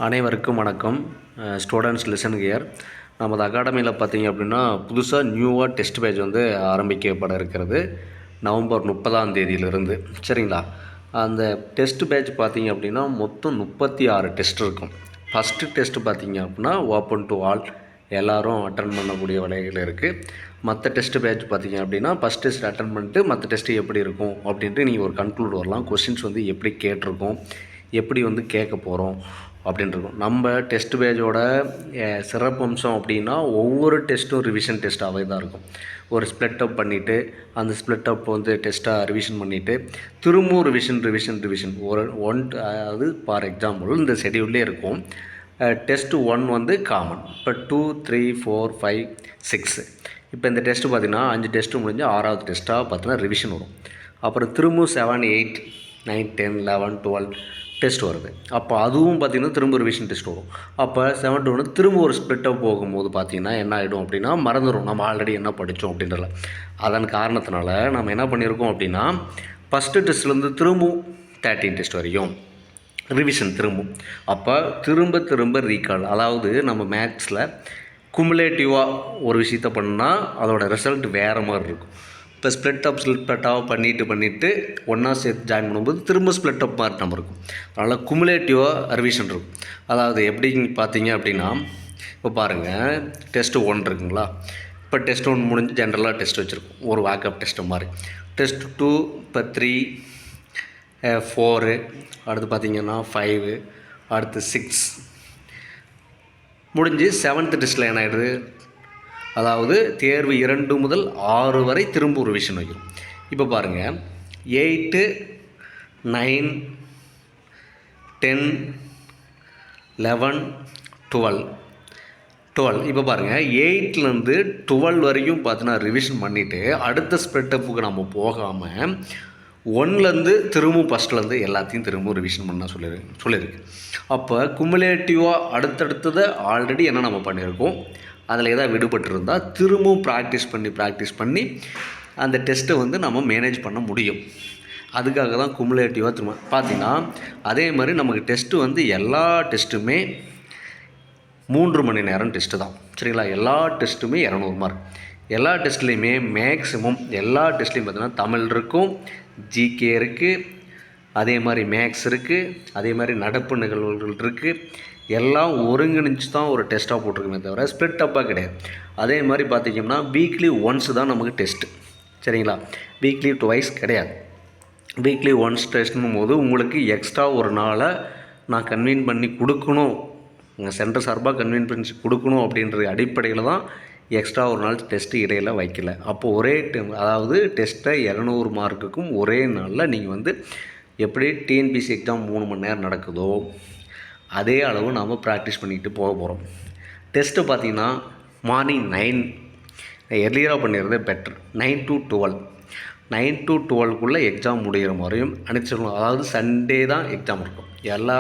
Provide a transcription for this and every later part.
அனைவருக்கும் வணக்கம். Students listen here. நமது அகாடமியில் பார்த்தீங்க அப்படின்னா புதுசாக நியூவாக டெஸ்ட் பேட்ச் வந்து ஆரம்பிக்கப்பட இருக்கிறது நவம்பர் 30 சரிங்களா. அந்த டெஸ்ட் பேட்ச் பார்த்தீங்க அப்படின்னா மொத்தம் 36 டெஸ்ட் இருக்கும். ஃபஸ்ட்டு டெஸ்ட்டு பார்த்தீங்க அப்படின்னா ஓப்பன் டு ஆல், எல்லோரும் அட்டன் பண்ணக்கூடிய வகையில் இருக்குது. மற்ற டெஸ்ட் பேட்ச் பார்த்தீங்க அப்படின்னா ஃபஸ்ட் டெஸ்ட் அட்டன் பண்ணிட்டு மற்ற டெஸ்ட்டு எப்படி இருக்கும் அப்படின்ட்டு நீங்கள் ஒரு கன்க்ளூட் வரலாம். கொஸ்டின்ஸ் வந்து எப்படி கேட்டிருக்கோம், எப்படி வந்து கேட்க போகிறோம் அப்படின்ட்டுருக்கும். நம்ம டெஸ்ட் பேஜோட சிறப்பம்சம் அப்படின்னா ஒவ்வொரு டெஸ்ட்டும் ரிவிஷன் டெஸ்ட்டாகவே தான் இருக்கும். ஒரு ஸ்ப்ளிட் அப் பண்ணிவிட்டு அந்த ஸ்ப்ளிட் அப் வந்து டெஸ்ட்டாக ரிவிஷன் பண்ணிவிட்டு திரும்பவும் ரிவிஷன் அதாவது ஃபார் எக்ஸாம்பிள் இந்த ஷெடியூல்லே இருக்கும். டெஸ்ட்டு 1 வந்து காமன். இப்போ 2, 3, 4, 5, 6 இப்போ இந்த டெஸ்ட்டு பார்த்திங்கன்னா 5 டெஸ்ட்டு முடிஞ்சு 6வது டெஸ்ட்டாக பார்த்தீங்கன்னா ரிவிஷன் வரும். அப்புறம் திரும்பவும் 7, 8, 9, 10, 11, 12 டெஸ்ட் வருது. அப்போ அதுவும் பார்த்திங்கன்னா திரும்ப ரிவிஷன் டெஸ்ட் வரும். அப்போ 7 to 1 திரும்ப ஒரு ஸ்ப்ளிட்டாக போகும்போது பார்த்திங்கன்னா என்ன ஆகிடும் அப்படின்னா மறந்துடும் நம்ம ஆல்ரெடி என்ன படித்தோம் அப்படின்றல. அதன் காரணத்தினால நம்ம என்ன பண்ணியிருக்கோம் அப்படின்னா ஃபஸ்ட்டு டெஸ்ட்லேருந்து திரும்பவும் 13 டெஸ்ட் வரையும் ரிவிஷன் திரும்பும். அப்போ திரும்ப ரீகால், அதாவது நம்ம மேக்ஸில் குமுலேட்டிவாக ஒரு விஷயத்த பண்ணால் அதோடய ரிசல்ட் வேறு மாதிரி இருக்கும். இப்போ ஸ்ப்ளிட்டாக பண்ணிவிட்டு ஒன்றா சேர்த்து ஜாயின் பண்ணும்போது திரும்ப ஸ்ப்ளிட் அப் மாதிரி நம்ம இருக்கும். அதனால் குமுலேட்டிவாக ரிவிஷன் இருக்கும். அதாவது எப்படின்னு பார்த்தீங்க அப்படின்னா இப்போ பாருங்கள், டெஸ்ட்டு 1 இருக்குங்களா. இப்போ டெஸ்ட் 1 முடிஞ்சு ஜென்ரலாக டெஸ்ட் வச்சுருக்கோம், ஒரு வாக்கப் டெஸ்ட்டு மாதிரி. டெஸ்ட் 2 இப்போ 3, 4 அடுத்து பார்த்திங்கன்னா 5 அடுத்து 6 முடிஞ்சு 7th டெஸ்ட்டில் என்ன ஆகிடுது, அதாவது தேர்வு 2 முதல் 6 வரை திரும்ப ஒரு ரிவிஷன் வைக்கிறோம். இப்போ பாருங்கள் 8, 9, 10, 11, 12 இப்போ பாருங்கள் 8லேருந்து 12 வரைக்கும் பார்த்தீங்கன்னா ரிவிஷன் பண்ணிவிட்டு அடுத்த ஸ்ப்ளிட்டப்புக்கு நம்ம போகாமல் 1லேருந்து திரும்பவும் ஃபஸ்ட்லேருந்து எல்லாத்தையும் திரும்பவும் ரிவிஷன் பண்ண சொல்லியிருக்கு. அப்போ குமுலேட்டிவாக அடுத்தடுத்ததை ஆல்ரெடி என்ன நம்ம பண்ணியிருக்கோம், அதில் எதாவது விடுபட்டிருந்தால் திரும்பவும் ப்ராக்டிஸ் பண்ணி அந்த டெஸ்ட்டை வந்து நம்ம மேனேஜ் பண்ண முடியும். அதுக்காக தான் குமுலேட்டிவாக திரும்ப பார்த்திங்கன்னா அதே மாதிரி நமக்கு டெஸ்ட்டு வந்து எல்லா டெஸ்ட்டுமே 3 மணி நேரம் டெஸ்ட்டு தான், சரிங்களா. எல்லா டெஸ்ட்டுமே 200 மார்க். எல்லா டெஸ்ட்லேயுமே மேக்ஸிமம் எல்லா டெஸ்ட்லேயும் பார்த்திங்கன்னா தமிழ் இருக்கும், ஜிகே இருக்குது, அதே மாதிரி மேக்ஸ் இருக்குது, அதே மாதிரி நடப்பு நிகழ்வுகள் இருக்குது. எல்லாம் ஒருங்கிணைச்சு தான் ஒரு டெஸ்ட்டாக போட்டிருக்குமே தவிர ஸ்ப்ளிட் அப்பாக கிடையாது. அதே மாதிரி பார்த்திங்கன்னா வீக்லி ஒன்ஸ் தான் நமக்கு டெஸ்ட்டு, சரிங்களா. வீக்லி 2 கிடையாது. வீக்லி ஒன்ஸ் டெஸ்ட்னும் போது உங்களுக்கு எக்ஸ்ட்ரா ஒரு நாளை நான் கன்வீன் பண்ணி கொடுக்கணும், உங்கள் சென்டர் சார்பாக கன்வீன் பண்ணி கொடுக்கணும் அப்படின்ற அடிப்படையில் தான் எக்ஸ்ட்ரா ஒரு நாள் டெஸ்ட்டு இடையில் வைக்கல. அப்போது ஒரே அதாவது டெஸ்ட்டை 200 மார்க்குக்கும் ஒரே நாளில் நீங்கள் வந்து எப்படி டிஎன்பிசி எக்ஸாம் 3 மணி நேரம் நடக்குதோ அதே அளவு நாம் ப்ராக்டிஸ் பண்ணிக்கிட்டு போக போகிறோம். டெஸ்ட்டு பார்த்திங்கன்னா மார்னிங் 9 எர்லியராக பண்ணிடுறதே பெட்டர். 9 to 12 9 to 12க்குள்ளே எக்ஸாம் முடிகிற மாதிரியும் அனுப்பிச்சிடணும். அதாவது சண்டே தான் எக்ஸாம் இருக்கும், எல்லா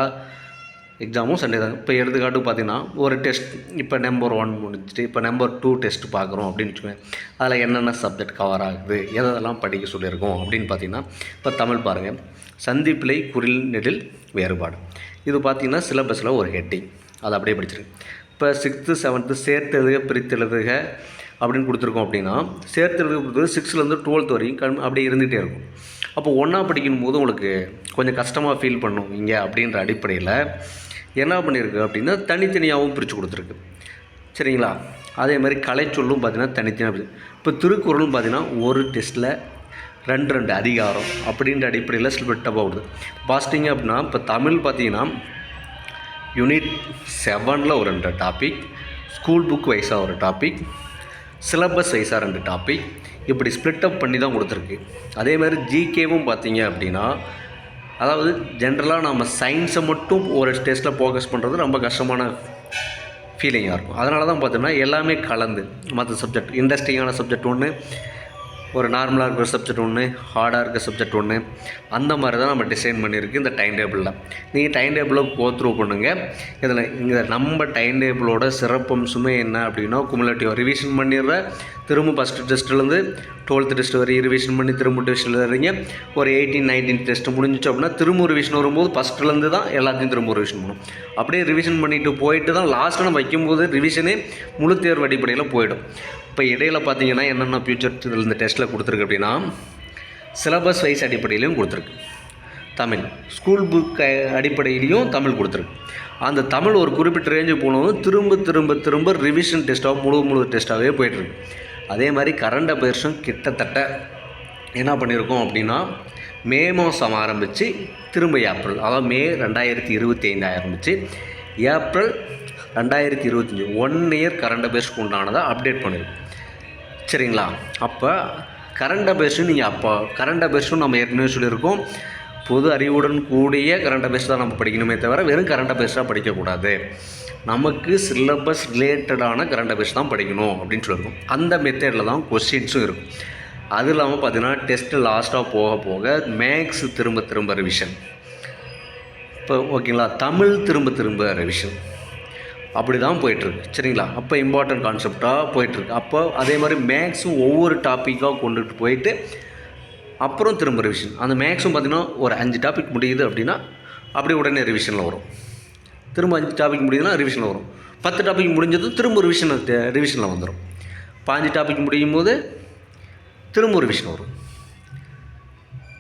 எக்ஸாமும் சண்டே தான். இப்போ எடுத்துக்காட்டு பார்த்திங்கன்னா ஒரு டெஸ்ட் இப்போ நம்பர் 1 முடிஞ்சிட்டு இப்போ நம்பர் 2 டெஸ்ட்டு பார்க்குறோம் அப்படின்னு வச்சுக்கோங்க. அதில் என்னென்ன சப்ஜெக்ட் கவர் ஆகுது, எதெல்லாம் படிக்க சொல்லியிருக்கோம் அப்படின்னு பார்த்திங்கன்னா இப்போ தமிழ் பாருங்கள், சந்திப்பிலை குறில் நெடில் வேறுபாடு. இது பார்த்திங்கன்னா சிலபஸில் ஒரு ஹெட்டிங், அதை அப்படியே படிச்சிருக்கு. இப்போ 6th 7th சேர்த்தெழுதுக பிரித்தெழுதுக அப்படின்னு கொடுத்துருக்கோம் அப்படின்னா சேர்த்தெழுதுக கொடுத்தது 6லேருந்து 12th வரைக்கும் அப்படியே இருந்துகிட்டே இருக்கும். அப்போ ஒன்றா படிக்கும் போது உங்களுக்கு கொஞ்சம் கஷ்டமாக ஃபீல் பண்ணும் இங்கே அப்படின்ற அடிப்படையில் என்ன பண்ணியிருக்கு அப்படின்னா தனித்தனியாகவும் பிரித்து கொடுத்துருக்கு, சரிங்களா. அதே மாதிரி கலைச்சொல்லும் பார்த்திங்கன்னா தனித்தனியாக. இப்போ திருக்குறளும் பார்த்திங்கன்னா ஒரு டெஸ்ட்டில் 2 அதிகாரம் அப்படின்ற அடிப்படையில் ஸ்ப்ளிட்டப் ஆகுது. பாஸ்டிங்க அப்படின்னா இப்போ தமிழ் பார்த்திங்கன்னா யூனிட் 7ல் ஒரு 2 டாபிக், ஸ்கூல் புக் வைஸாக ஒரு டாபிக், சிலபஸ் வைஸாக 2 டாபிக், இப்படி ஸ்ப்ளிட்டப் பண்ணி தான் கொடுத்துருக்கு. அதே மாதிரி ஜிகேவும் பார்த்திங்க அப்படின்னா அதாவது ஜென்ரலாக நம்ம சயின்ஸை மட்டும் ஒரு டெஸ்ட்டில் ஃபோக்கஸ் பண்ணுறது ரொம்ப கஷ்டமான ஃபீலிங்காக இருக்கும். அதனால தான் பார்த்தோம்னா எல்லாமே கலந்து மற்ற சப்ஜெக்ட் இன்ட்ரெஸ்டிங்கான சப்ஜெக்ட் ஒன்று, ஒரு நார்மலாக இருக்கிற சப்ஜெக்ட் ஒன்று, ஹார்டாக இருக்கிற சப்ஜெக்ட் ஒன்று, அந்த மாதிரி தான் நம்ம டிசைன் பண்ணியிருக்கு இந்த டைம் டேபிளில். நீங்கள் டைம் டேபிளை கோ த்ரூ பண்ணுங்கள். இதில் இங்கே நம்ம டைம் டேபிளோட சிறப்பம்சமே என்ன அப்படின்னா, குமுலேட்டிவ் ரிவிஷன் பண்ணிடுற, திரும்ப ஃபஸ்ட்டு டெஸ்ட்லேருந்து 12th டெஸ்ட் வரையும் ரிவிஷன் பண்ணி திரும்ப டெஸ்ட் எழுதுறீங்க. ஒரு 18, 19 டெஸ்ட் முடிஞ்சிச்சு அப்படின்னா திரும்ப ரிவிஷன் வரும்போது ஃபஸ்ட்லேருந்து தான் எல்லாத்தையும் திரும்ப ரிவிஷன் பண்ணணும். அப்படியே ரிவிஷன் பண்ணிவிட்டு போயிட்டு தான் லாஸ்ட்டாக நம்ம வைக்கும்போது ரிவிஷனே முழு தேர்வு அடிப்படையில் போயிடும். இப்போ இடையில் பார்த்தீங்கன்னா என்னென்ன ஃபியூச்சர் இந்த டெஸ்ட்டில் கொடுத்துருக்கு அப்படின்னா, சிலபஸ் வைஸ் அடிப்படையிலையும் கொடுத்துருக்கு. தமிழ் ஸ்கூல் புக் அடிப்படையிலையும் தமிழ் கொடுத்துருக்கு. அந்த தமிழ் ஒரு குறிப்பிட்ட ரேஞ்சு போனதும் திரும்ப திரும்ப திரும்ப ரிவிஷன் டெஸ்ட்டாக முழு டெஸ்ட்டாகவே போய்ட்டுருக்கு. அதே மாதிரி கரண்ட் அஃபேர்ஸும் கிட்டத்தட்ட என்ன பண்ணியிருக்கோம் அப்படின்னா, மே மாதம் ஆரம்பித்து திரும்ப ஏப்ரல், அதாவது மே 2025 ஆரம்பித்து ஏப்ரல் 2025 1 இயர் கரண்ட் அஃபேர்ஸ்க்கு உண்டானதை அப்டேட் பண்ணியிருக்கோம். சரிங்களா? அப்போ கரண்ட் அஃபேர்ஸும் கரண்ட் அஃபேர்ஸும் நம்ம ஏற்கனவே சொல்லியிருக்கோம், பொது அறிவுடன் கூடிய கரண்ட் அஃபேர்ஸ் தான் நம்ம படிக்கணுமே தவிர வெறும் கரண்ட் அஃபேர்ஸாக படிக்கக்கூடாது. நமக்கு சிலபஸ் ரிலேட்டடான கரண்ட் அஃபேர்ஸ் தான் படிக்கணும் அப்படின்னு சொல்லியிருக்கோம். அந்த மெத்தடில் தான் கொஸ்டின்ஸும் இருக்கும். அது இல்லாமல் பார்த்தீங்கன்னா டெஸ்ட்டு லாஸ்ட்டாக போக போக மேக்ஸ் திரும்ப ரிவிஷன், இப்போ ஓகேங்களா, தமிழ் திரும்ப ரிவிஷன், அப்படி தான் போயிட்டுருக்கு. சரிங்களா? அப்போ இம்பார்ட்டன்ட் கான்செப்டாக போயிட்டுருக்கு. அப்போ அதே மாதிரி மேக்ஸும் ஒவ்வொரு டாப்பிக்காக கொண்டுட்டு போயிட்டு அப்புறம் திரும்ப ரிவிஷன். அந்த மேக்ஸும் பார்த்திங்கன்னா ஒரு 5 டாபிக் முடியுது அப்படின்னா அப்படியே உடனே ரிவிஷனில் வரும். திரும்ப 5 டாபிக் முடியுதுன்னா ரிவிஷனில் வரும். 10 டாபிக் முடிஞ்சதும் திரும்ப ரிவிஷனில் வந்துடும். 5 டாபிக் முடியும் போது திரும்ப ரிவிஷன் வரும்.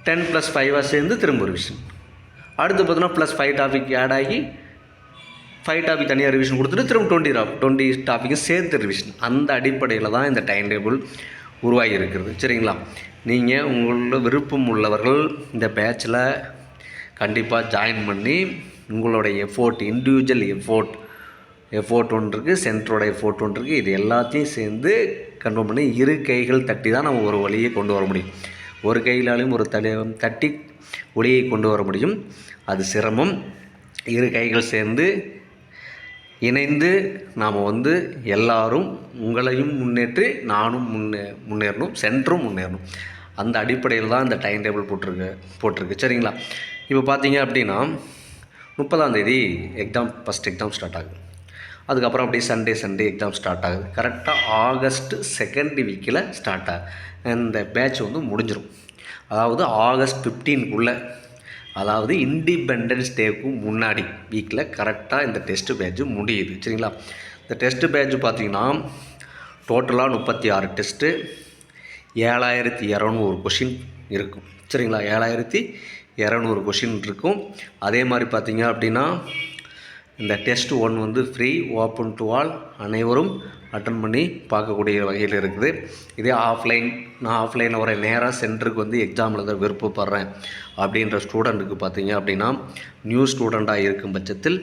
10 + 5 சேர்ந்து திரும்ப ரிவிஷன். அடுத்து பார்த்தோன்னா +5 டாபிக் ஆட் ஆகி 5 டாபிக் தனியாக ரிவிஷன் கொடுத்துட்டு திரும்ப 20 டாப்பிக்கும் சேர்த்து ரிவிஷன். அந்த அடிப்படையில் தான் இந்த டைம் டேபிள் உருவாகி இருக்கிறது. சரிங்களா? நீங்கள் உங்களோட விருப்பம் உள்ளவர்கள் இந்த பேட்சில் கண்டிப்பாக ஜாயின் பண்ணி உங்களுடைய எஃபோர்ட், இண்டிவிஜுவல் எஃபோர்ட் ஒன்று இருக்குது, சென்டரோட எஃபோர்ட் ஒன்று இருக்குது, இது எல்லாத்தையும் சேர்ந்து கன்ஃபார்ம் பண்ணி இரு கைகள் தட்டி தான் நம்ம ஒரு வழியை கொண்டு வர முடியும். ஒரு கையிலாலையும் ஒரு தட்டி ஒளியை கொண்டு வர முடியும். அது சிரமம். இரு கைகள் சேர்ந்து இணைந்து நாம் எல்லாரும் உங்களையும் முன்னேற்றி நானும் முன்னேறணும், சென்டரும் முன்னேறணும். அந்த அடிப்படையில் தான் இந்த டைம் டேபிள் போட்டிருக்கு. சரிங்களா? இப்போ பார்த்தீங்க அப்படின்னா 30ஆம் தேதி ஃபஸ்ட் எக்ஸாம் ஸ்டார்ட் ஆகுது. அதுக்கப்புறம் அப்படியே சண்டே எக்ஸாம் ஸ்டார்ட் ஆகுது. கரெக்டாக ஆகஸ்ட் 2nd வீக்கில் ஸ்டார்ட் ஆகுது. இந்த பேட்ச் முடிஞ்சிடும். அதாவது ஆகஸ்ட் 15க்குள்ளே, அதாவது இண்டிபெண்டன்ஸ் டேக்கு முன்னாடி வீக்கில் கரெக்டாக இந்த டெஸ்ட்டு பேட்ச்சு முடியுது. சரிங்களா? இந்த டெஸ்ட்டு பேட்ச் பார்த்திங்கன்னா டோட்டலாக 36 டெஸ்ட்டு, 7200 கொஷின் இருக்கும். சரிங்களா? 7200 கொஷின் இருக்கும். அதே மாதிரி பார்த்திங்க அப்படின்னா இந்த test 1 free, open to all, அனைவரும் அட்டன் பண்ணி பார்க்கக்கூடிய வகையில் இருக்குது. இதே நான் ஆஃப்லைனில் வர நேராக சென்டருக்கு எக்ஸாம் எழுத விருப்பப்படுறேன் அப்படின்ற ஸ்டூடெண்ட்டுக்கு பார்த்தீங்க அப்படின்னா நியூ ஸ்டூடெண்ட்டாக இருக்கும் பட்சத்தில்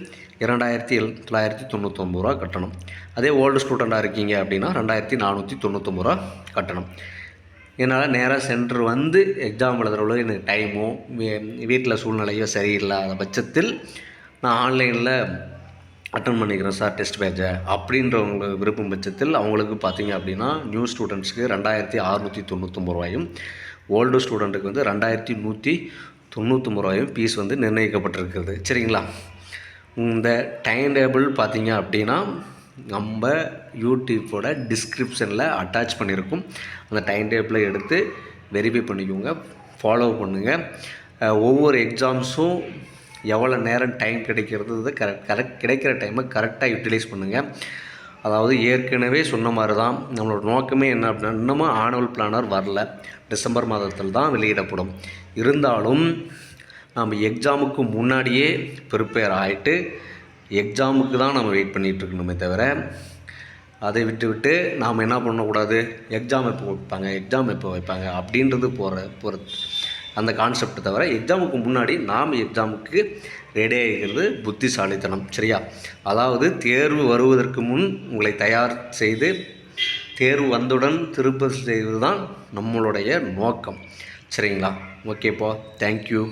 2999 ரூபா கட்டணும். அதே ஓல்டு ஸ்டூடெண்ட்டாக இருக்கீங்க அப்படின்னா 2499 ரூபா கட்டணும். என்னால் நேராக சென்டர் எக்ஸாம் எழுதுறவளோ எனக்கு டைமோ வீட்டில் சூழ்நிலையோ சரியில்லாத பட்சத்தில் நான் ஆன்லைனில் அட்டன் பண்ணிக்கிறேன் சார் டெஸ்ட் பேட்சை அப்படின்றவங்களுக்கு விருப்பம் பட்சத்தில் அவங்களுக்கு பார்த்தீங்க அப்படின்னா நியூ ஸ்டூடெண்ட்ஸுக்கு 2699 ரூபாயும், ஓல்டு ஸ்டூடெண்ட்டுக்கு 2199 ரூபாயும் ஃபீஸ் நிர்ணயிக்கப்பட்டிருக்கிறது. சரிங்களா? இந்த டைம் டேபிள் பார்த்தீங்க அப்படின்னா நம்ம யூடியூப்போட டிஸ்கிரிப்ஷனில் அட்டாச் பண்ணியிருக்கும். அந்த டைம் டேபிளை எடுத்து வெரிஃபை பண்ணிக்கோங்க, ஃபாலோ பண்ணுங்கள். ஒவ்வொரு எக்ஸாம்ஸும் எவ்வளோ நேரம் டைம் கிடைக்கிறது கிடைக்கிற டைமை கரெக்டாக யூட்டிலைஸ் பண்ணுங்கள். அதாவது ஏற்கனவே சொன்ன மாதிரி தான் நம்மளோட நோக்கமே என்ன அப்படின்னா, இன்னமும் ஆனுவல் பிளானர் வரல, டிசம்பர் மாதத்தில் தான் வெளியிடப்படும். இருந்தாலும் நம்ம எக்ஸாமுக்கு முன்னாடியே ப்ரிப்பேர் ஆகிட்டு எக்ஸாமுக்கு தான் நம்ம வெயிட் பண்ணிகிட்ருக்கணுமே தவிர அதை விட்டு நாம் என்ன பண்ணக்கூடாது, எக்ஸாம் எப்போ வைப்பாங்க அப்படின்றது போகிற அந்த கான்செப்ட் தவிர எக்ஸாமுக்கு முன்னாடி நாம் எக்ஸாமுக்கு ரெடி ஆகிக்கிறது புத்திசாலித்தனம். சரியா? அதாவது தேர்வு வருவதற்கு முன் உங்களை தயார் செய்து தேர்வு வந்தவுடன் திருப்ப செய்வது தான் நம்மளுடைய நோக்கம். சரிங்களா? ஓகேப்பா, தேங்க்யூ.